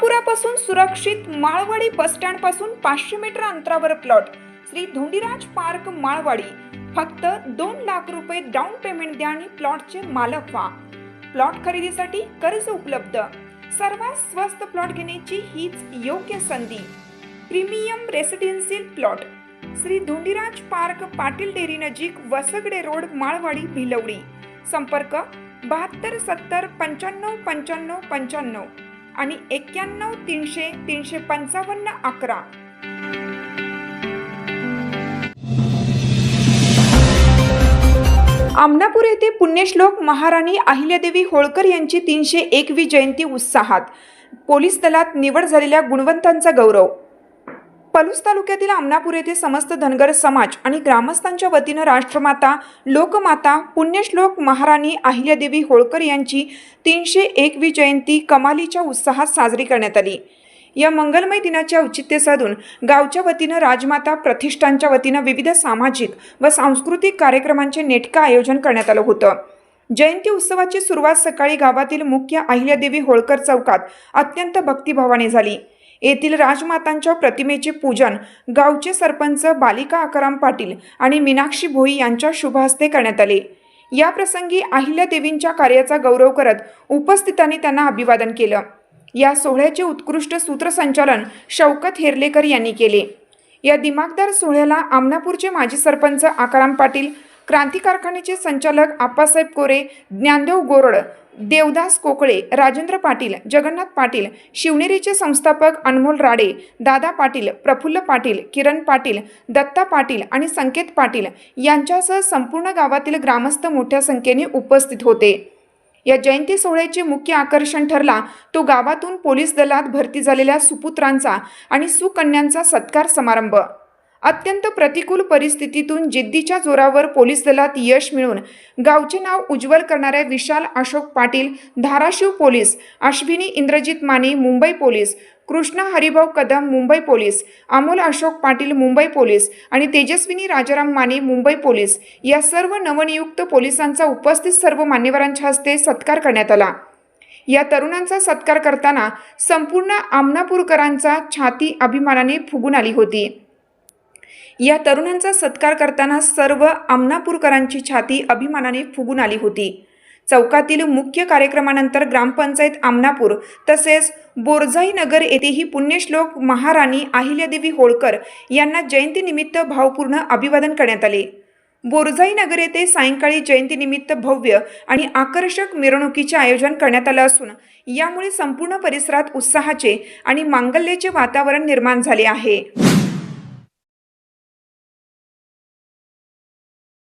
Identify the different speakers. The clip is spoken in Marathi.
Speaker 1: आमनापुरापासून सुरक्षित माळवाडी बस स्टँड पासून 500 मीटर अंतरावर प्लॉट श्री धोंडीराज पार्क माळवाडी। फक्त 2 लाख रुपये डाऊन पेमेंट द्या आणि प्लॉटचे मालक व्हा। प्लॉट खरेदीसाठी कर्ज उपलब्ध। सर्वात स्वस्त प्लॉट घेण्याची हीच योग्य संधी। Premium residential plot Shri Dhondiraj park, Patil dairy नजीक, वसगडे रोड, माळवाडी, भिलवडी। संपर्क 72 70 95 95 95 आणि 91 300 355 11। आमनापूर येथे पुण्यश्लोक महाराणी अहिल्यादेवी होळकर यांची 301वी जयंती उत्साहात। पोलीस दलात निवड झालेल्या गुणवंतांचा गौरव। पलूस तालुक्यातील आमनापूर येथे समस्त धनगर समाज आणि ग्रामस्थांच्या वतीनं राष्ट्रमाता, लोकमाता पुण्यश्लोक महाराणी अहिल्यादेवी होळकर यांची 301वी जयंती कमालीच्या उत्साहात साजरी करण्यात आली। या मंगलमय दिनाचे औचित्य साधून गावच्या वतीनं राजमाता प्रतिष्ठानच्या वतीनं विविध सामाजिक व सांस्कृतिक कार्यक्रमांचे नेटकं आयोजन करण्यात आलं होतं। जयंती उत्सवाची सुरुवात सकाळी गावातील मुख्य अहिल्यादेवी होळकर चौकात अत्यंत भक्तिभावाने झाली। येथील राजमातांच्या प्रतिमेचे पूजन गावचे सरपंच बालिका आकाराम पाटील आणि मीनाक्षी भोई यांच्या शुभ हस्ते करण्यात आले। या प्रसंगी अहिल्यादेवींच्या कार्याचा गौरव करत उपस्थितांनी त्यांना अभिवादन केलं। या सोहळ्याचे उत्कृष्ट सूत्रसंचालन शौकत हेरलेकर यांनी केले। या दिमागदार सोहळ्याला आमनापूरचे माजी सरपंच आकाराम पाटील, क्रांती कारखान्याचे संचालक आप्पासाहेब कोरे, ज्ञानदेव गोरड, देवदास कोकळे, राजेंद्र पाटील, जगन्नाथ पाटील, शिवनेरीचे संस्थापक अनमोल राडे, दादा पाटील, प्रफुल्ल पाटील, किरण पाटील, दत्ता पाटील आणि संकेत पाटील यांच्यासह संपूर्ण गावातील ग्रामस्थ मोठ्या संख्येने उपस्थित होते। या जयंती सोहळ्याचे मुख्य आकर्षण ठरला तो गावातून पोलीस दलात भरती झालेल्या सुपुत्रांचा आणि सुकन्यांचा सत्कार समारंभ। अत्यंत प्रतिकूल परिस्थितीतून जिद्दीच्या जोरावर पोलीस दलात यश मिळवून गावचे नाव उज्ज्वल करणाऱ्या Vishal Ashok Patil, Dharashiv police, Ashwini Indrajit Mane, Mumbai police, Krishna Haribhau Kadam, Mumbai police, Amol Ashok Patil, Mumbai police आणि तेजस्विनी राजाराम माने, मुंबई पोलीस या सर्व नवनियुक्त पोलिसांचा उपस्थित सर्व मान्यवरांच्या हस्ते सत्कार करण्यात आला। या तरुणांचा सत्कार करताना संपूर्ण आमनापूरकरांचा छाती अभिमानाने फुगून आली होती। या तरुणांचा सत्कार करताना सर्व आमनापूरकरांची छाती अभिमानाने फुगून आली होती। चौकातील मुख्य कार्यक्रमानंतर ग्रामपंचायत आमनापूर तसेच बोरजाई नगर येथेही पुण्यश्लोक महाराणी अहिल्यादेवी होळकर यांना जयंतीनिमित्त भावपूर्ण अभिवादन करण्यात आले। बोरजाई नगर येथे सायंकाळी जयंतीनिमित्त भव्य आणि आकर्षक मिरवणुकीचे आयोजन करण्यात आले असून यामुळे संपूर्ण परिसरात उत्साहाचे आणि मांगल्याचे वातावरण निर्माण झाले आहे।